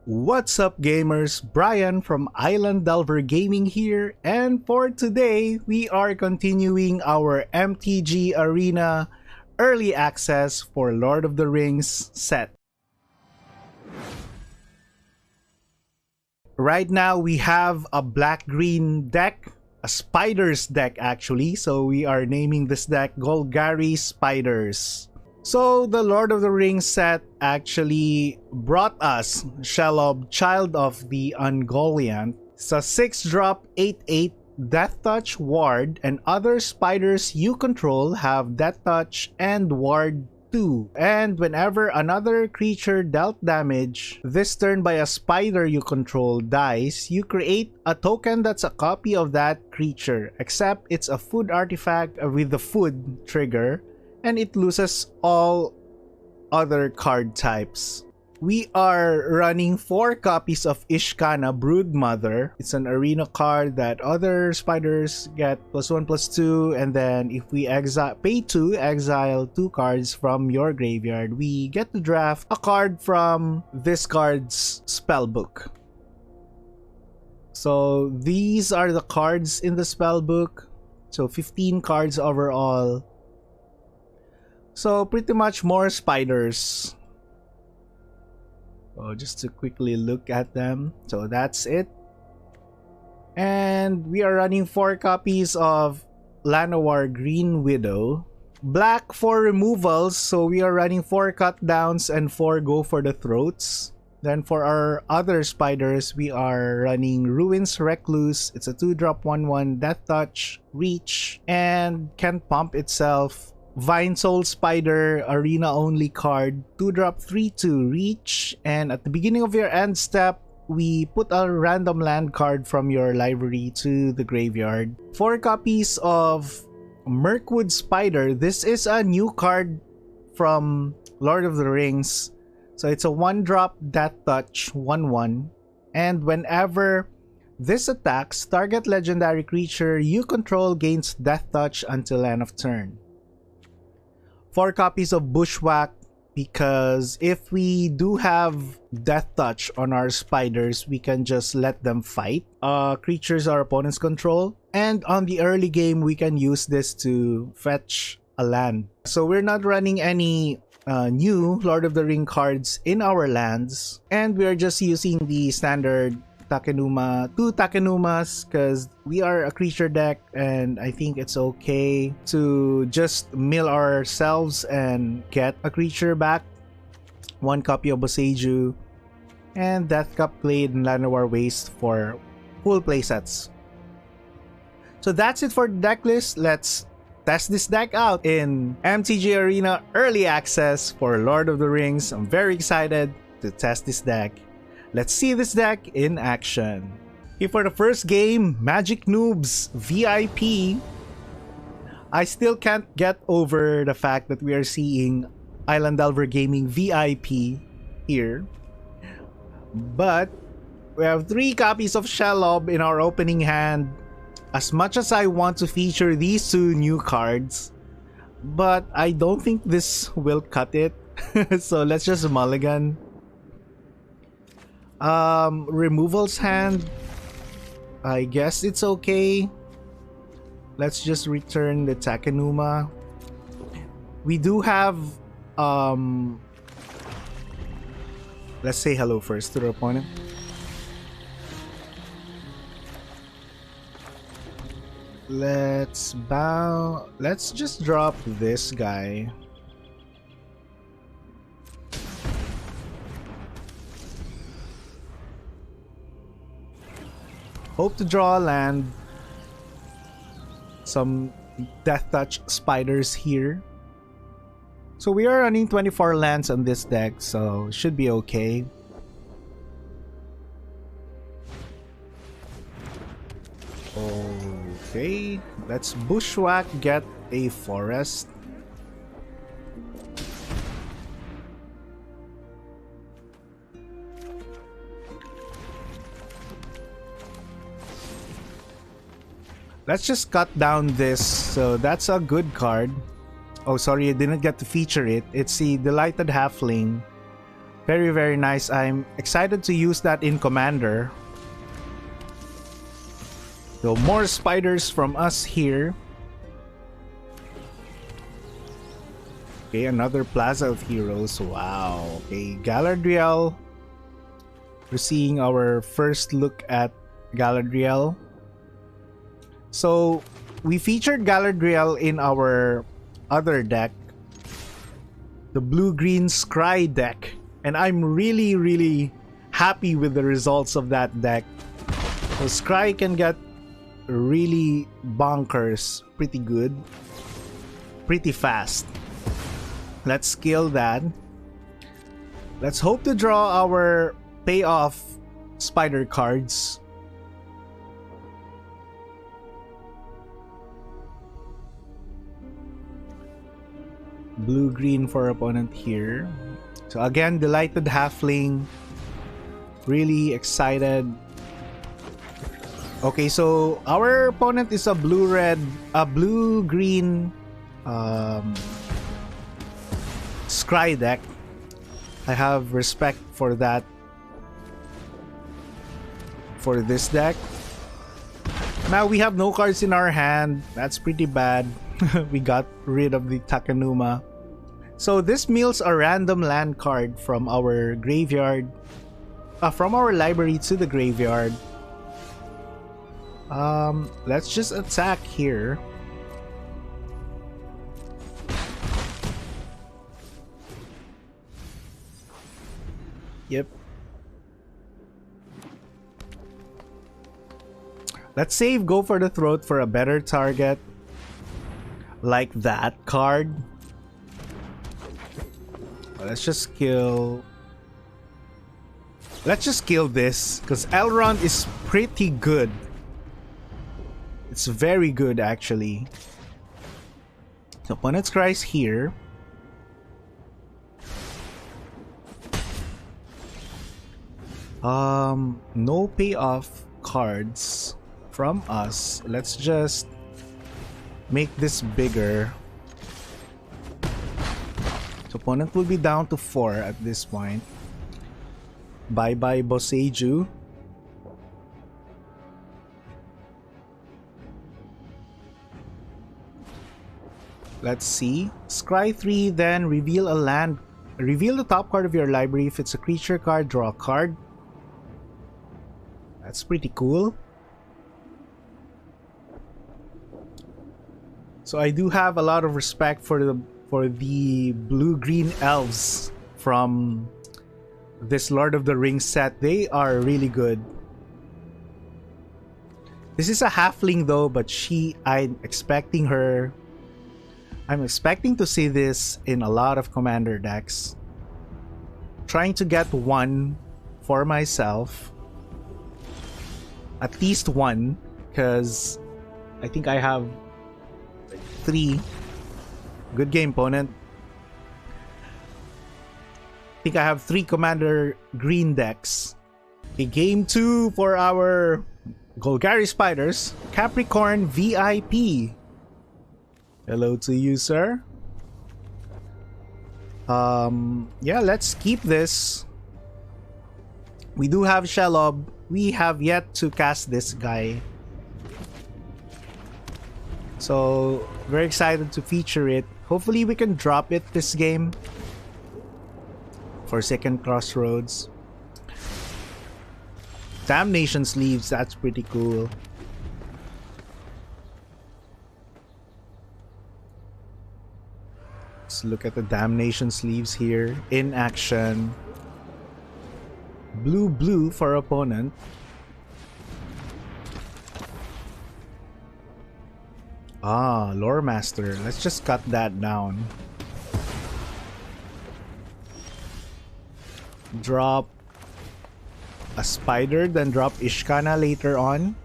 What's up gamers, Brian from Island Delver Gaming here, and for today we are continuing our MTG Arena Early Access for Lord of the Rings set. Right now we have a black-green deck, a Spiders deck actually, so we are naming this deck Golgari Spiders. So the Lord of the Rings set actually brought us Shelob, Child of the Ungoliant. It's a 6-drop 8/8 Death Touch Ward, and other spiders you control have Death Touch and Ward 2. And whenever another creature dealt damage this turn by a spider you control dies, you create a token that's a copy of that creature, except it's a food artifact with the food trigger, and it loses all other card types. We are running 4 copies of Ishkana Broodmother. It's an arena card that other spiders get +1/+2, and then if we pay 2, exile 2 cards from your graveyard, we get to draft a card from this card's spellbook. So these are the cards in the spellbook. So 15 cards overall. So pretty much more spiders. So just to quickly look at them. So that's it. And we are running 4 copies of Llanowar Green Widow. Black for removals, so we are running 4 cut downs and 4 go for the throats. Then for our other spiders, we are running Ruins Recluse. It's a 2-drop 1/1 Death Touch, Reach, and can pump itself. Vine Soul Spider, arena only card, 2-drop 3/2 Reach, and at the beginning of your end step, we put a random land card from your library to the graveyard. 4 copies of Mirkwood Spider. This is a new card from Lord of the Rings. So it's a 1-drop Death Touch 1/1, and whenever this attacks, target legendary creature you control gains Death Touch until end of turn. 4 copies of Bushwhack, because if we do have Death Touch on our spiders, we can just let them fight creatures our opponents control. And on the early game, we can use this to fetch a land. So we're not running any new Lord of the Ring cards in our lands. And we're just using the standard Takenuma, 2 Takenumas, because we are a creature deck, and I think it's okay to just mill ourselves and get a creature back. 1 copy of Boseiju, and Death Cup Blade and Llanowar Waste for full playsets. So that's it for the deck list. Let's test this deck out in MTG Arena Early Access for Lord of the Rings. I'm very excited to test this deck. Let's see this deck in action. Okay, for the first game, Magic Noobs VIP. I still can't get over the fact that we are seeing Island Delver Gaming VIP here. But we have 3 copies of Shelob in our opening hand. As much as I want to feature these 2 new cards, but I don't think this will cut it. So let's just mulligan. Removals hand, I guess it's okay. Let's just return the Takenuma. We do have let's say hello first to the opponent. Let's bow. Let's just drop this guy. Hope to draw a land. Some Death Touch spiders here. So we are running 24 lands on this deck, so should be okay. Okay, let's Bushwhack, get a forest. Let's just cut down this. So that's a good card. Oh, sorry, I didn't get to feature it. It's the Delighted Halfling. Very, very nice. I'm excited to use that in Commander. So more spiders from us here. Okay, another Plaza of Heroes. Wow. Okay, Galadriel. We're seeing our first look at Galadriel. So we featured Galadriel in our other deck, the blue-green Scry deck, and I'm really, really happy with the results of that deck. So Scry can get really bonkers, pretty good, pretty fast. Let's scale that. Let's hope to draw our payoff spider cards. Blue-green for opponent here. So again, delighted halfling. Really excited. Okay, so our opponent is a blue-green Scry deck. I have respect for that. For this deck. Now we have no cards in our hand. That's pretty bad. We got rid of the Takenuma. So this mills a random land card from our graveyard. From our library to the graveyard. Let's just attack here. Yep. Let's save Go for the Throat for a better target. Like that card. Let's just kill... Let's just kill this, because Elrond is pretty good. It's very good, actually. So opponent's Cry's here. No payoff cards from us. Let's just make this bigger. So opponent will be down to 4 at this point. Bye bye Boseiju. Let's see. Scry 3, then reveal a land. Reveal the top card of your library. If it's a creature card, draw a card. That's pretty cool. So I do have a lot of respect for the blue-green elves from this Lord of the Rings set. They are really good. This is a halfling though, but I'm expecting to see this in a lot of commander decks. Trying to get one for myself. At least one, because I think I have 3. Good game, opponent. I think I have 3 commander green decks. Okay, game 2 for our Golgari Spiders. Capricorn VIP. Hello to you, sir. Yeah, let's keep this. We do have Shelob. We have yet to cast this guy. So, very excited to feature it. Hopefully we can drop it this game. For second Crossroads. Damnation Sleeves, that's pretty cool. Let's look at the Damnation Sleeves here. In action. Blue for opponent. Lore Master. Let's just cut that down. Drop a spider, then drop Ishkana later on.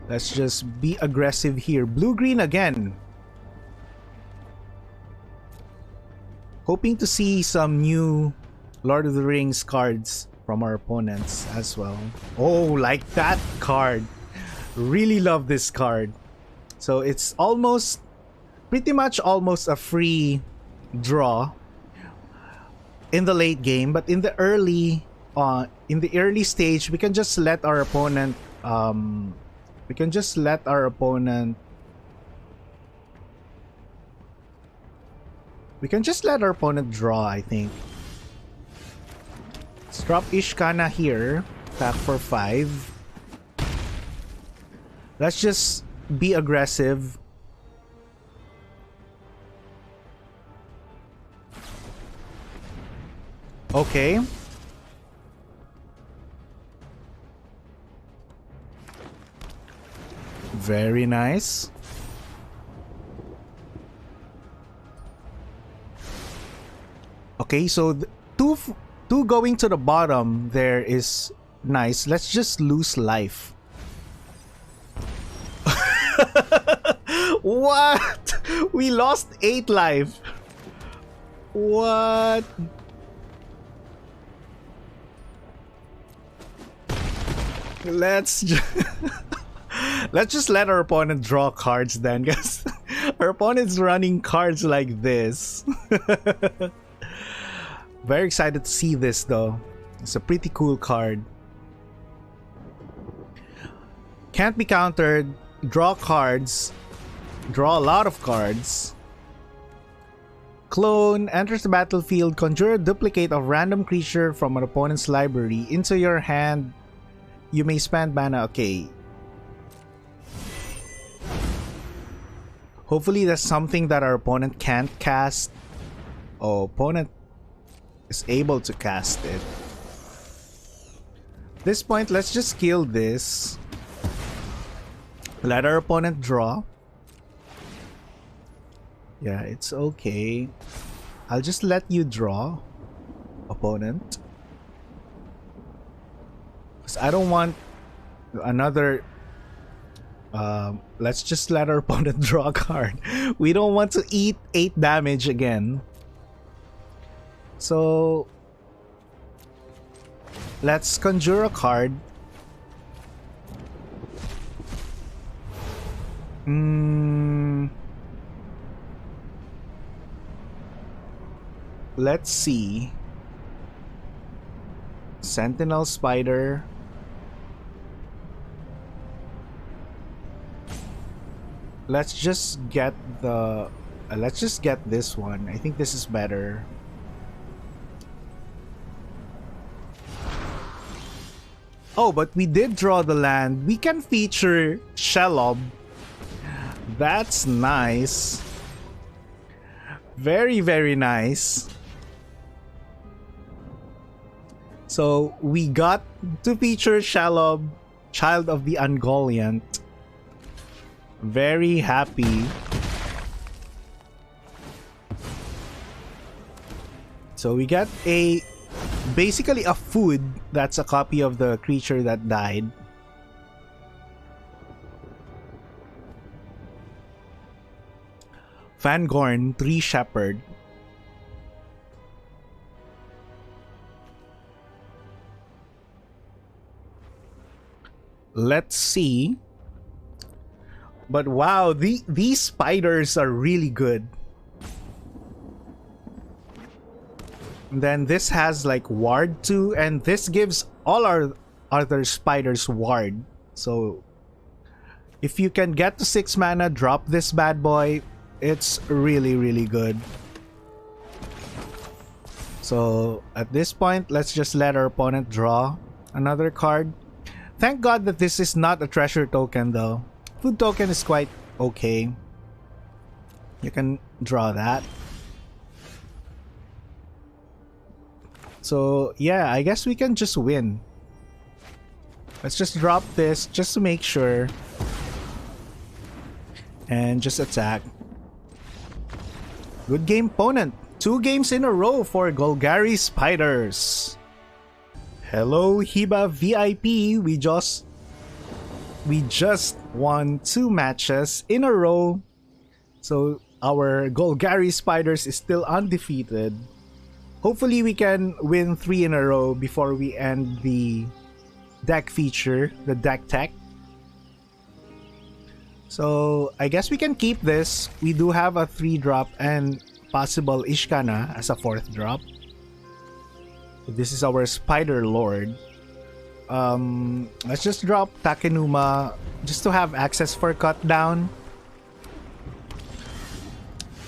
Let's just be aggressive here. Blue-green again. Hoping to see some new Lord of the Rings cards from our opponents as well. Oh, like that card. Really love this card. So it's pretty much almost a free draw. in the late game, but in the early stage, we can just let our opponent draw, I think. Let's drop Ishkana here. Attack for 5. Let's just be aggressive. Okay. Very nice. Okay, so two going to the bottom there is nice. Let's just lose life. What? We lost 8 life. What? Let's just let our opponent draw cards then, guys. Our opponent's running cards like this. Very excited to see this though. It's a pretty cool card. Can't be countered. Draw cards. Draw a lot of cards. Clone enters the battlefield. Conjure a duplicate of random creature from an opponent's library into your hand. You may spend mana. Okay. Hopefully that's something that our opponent can't cast. Oh, opponent is able to cast it. At this point, let's just kill this. Let our opponent draw. Yeah, it's okay. I'll just let you draw, opponent. Because I don't want another... let's just let our opponent draw a card. We don't want to eat 8 damage again. So... let's conjure a card. Let's see. Sentinel Spider. Let's just get the... let's just get this one. I think this is better. Oh, but we did draw the land. We can feature Shelob. That's nice. Very, very nice. So we got to feature Shelob, Child of the Ungoliant. Very happy. So we got basically a food that's a copy of the creature that died. Fangorn, 3 Shepherd. Let's see. But wow, these spiders are really good. And then this has like ward too, and this gives all our other spiders ward. So if you can get to 6 mana, drop this bad boy. It's really, really good. So at this point, let's just let our opponent draw another card. Thank God that this is not a treasure token though. Food token is quite okay. You can draw that. So yeah, I guess we can just win. Let's just drop this just to make sure. And just attack. Good game, opponent. 2 games in a row for Golgari Spiders. Hello, Hiba VIP. We just won 2 matches in a row. So our Golgari Spiders is still undefeated. Hopefully we can win 3 in a row before we end the deck feature, the deck tech. So I guess we can keep this. We do have a 3-drop and possible Ishkana as a 4th drop. This is our Spider Lord. Let's just drop Takenuma just to have access for cut down.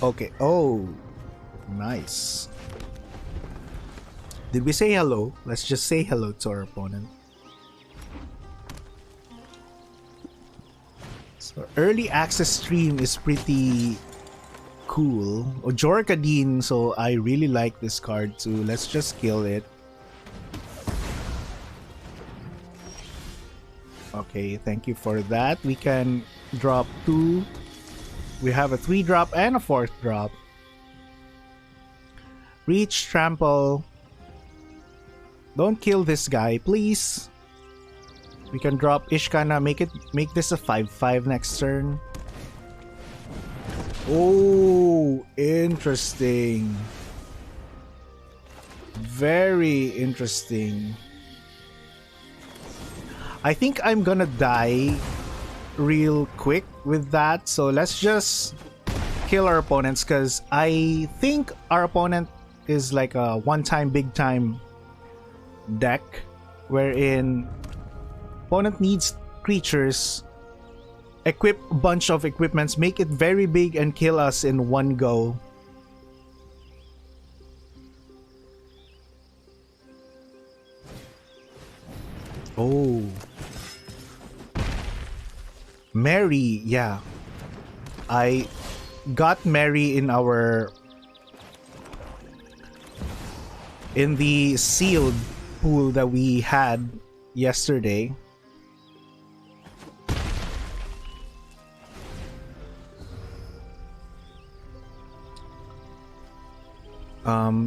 Okay. Oh, nice. Did we say hello? Let's just say hello to our opponent. So early access stream is pretty cool. Ojorkadin, so I really like this card too. Let's just kill it. Okay, thank you for that. We can drop 2. We have a 3-drop and a 4th drop. Reach, trample. Don't kill this guy, please. We can drop Ishkana, make this a 5/5 next turn. Oh, interesting. Very interesting. I think I'm gonna die real quick with that, so let's just kill our opponents, because I think our opponent is like a one-time big time deck wherein opponent needs creatures, equip a bunch of equipments, make it very big and kill us in one go. Oh, Mary, yeah, I got Mary in the sealed pool that we had yesterday.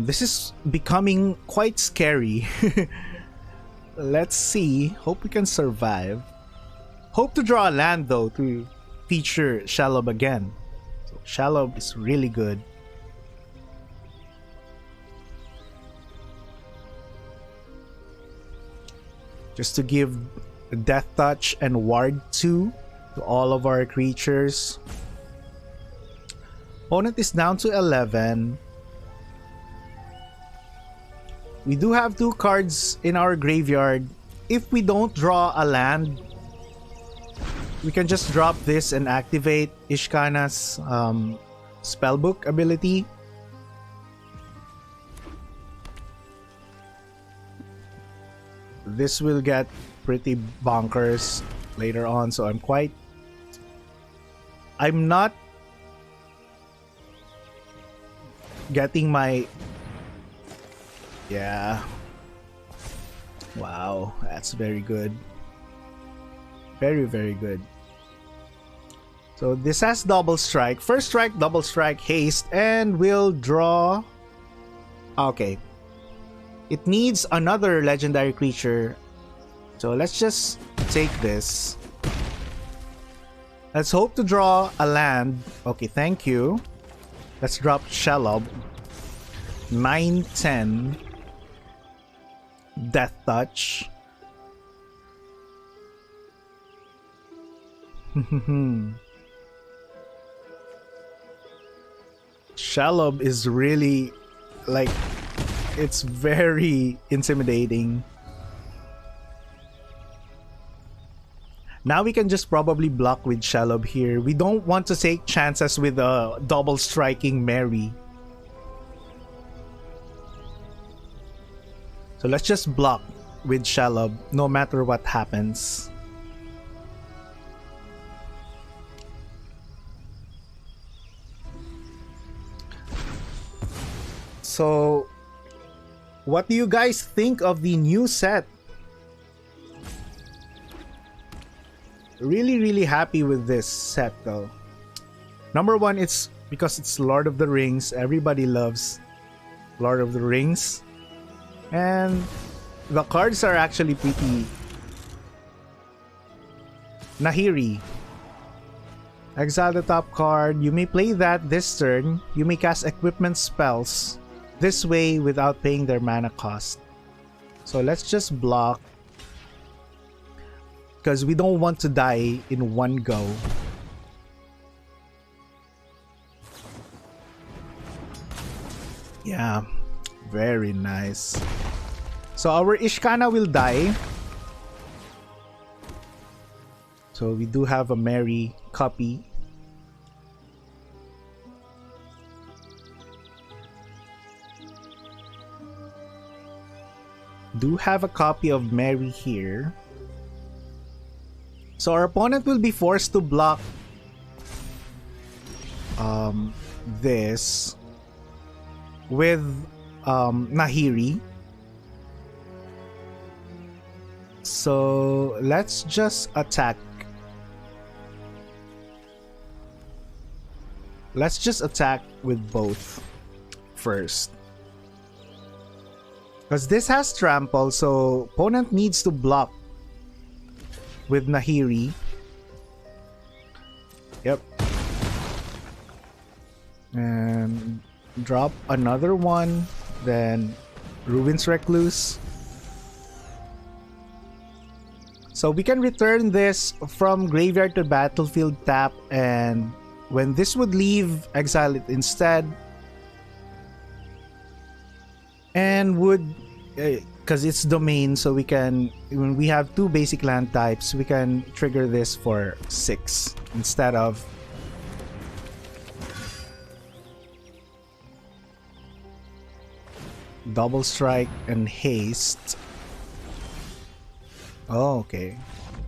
This is becoming quite scary. Let's see. Hope we can survive. Hope to draw a land though to feature Shallob again. So Shallob is really good. Just to give Death Touch and Ward 2 to all of our creatures. Opponent is down to 11. We do have 2 cards in our graveyard. If we don't draw a land, we can just drop this and activate Ishkana's spellbook ability. This will get pretty bonkers later on, so I'm not getting my... Yeah. Wow, that's very good. Very, very good. So this has double strike. First strike, double strike, haste, and we'll draw... Okay. It needs another legendary creature. So let's just take this. Let's hope to draw a land. Okay, thank you. Let's drop Shelob. 9/10. Death Touch. Shelob is really like, it's very intimidating. Now we can just probably block with Shelob here. We don't want to take chances with a double striking Mary. So let's just block with Shelob no matter what happens. So what do you guys think of the new set? Really happy with this set though. Number one, it's because it's Lord of the Rings. Everybody loves Lord of the Rings. And the cards are actually pretty Nahiri. Exile the top card. You may play that this turn. You may cast equipment spells this way without paying their mana cost. So let's just block, because we don't want to die in one go. Yeah, very nice. So our Ishkana will die. So we do have a Mary copy. Do have a copy of Mary here. So our opponent will be forced to block this with Nahiri. So let's just attack. Let's just attack with both first. Because this has trample, so opponent needs to block with Nahiri. Yep. And drop another one, then Ruin's Recluse. So we can return this from graveyard to battlefield tap, and when this would leave, exile it instead. And would, because it's domain, so we can, when we have 2 basic land types, we can trigger this for 6 instead of double strike and haste. Oh, okay.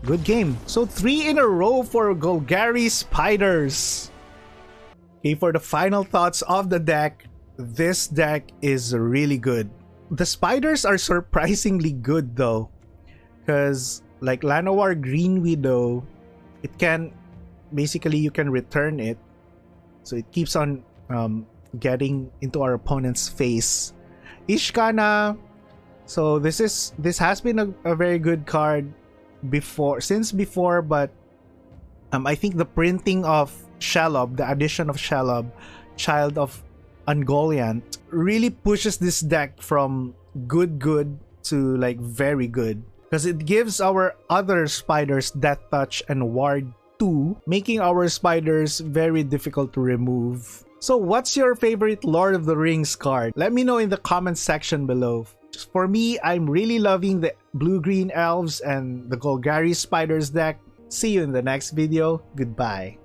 Good game. So 3 in a row for Golgari Spiders. Okay, for the final thoughts of the deck, this deck is really good. The spiders are surprisingly good though, because like Llanowar Green Widow, it can basically, you can return it, so it keeps on getting into our opponent's face. Ishkana, so this has been a very good card since before, but I think the printing of Shelob, the addition of Shelob, Child of Ungoliant, really pushes this deck from good to like very good, because it gives our other spiders Death Touch and Ward 2, making our spiders very difficult to remove. So what's your favorite Lord of the Rings card? Let me know in the comment section below. For me, I'm really loving the blue-green elves and the Golgari Spiders deck. See you in the next video. Goodbye.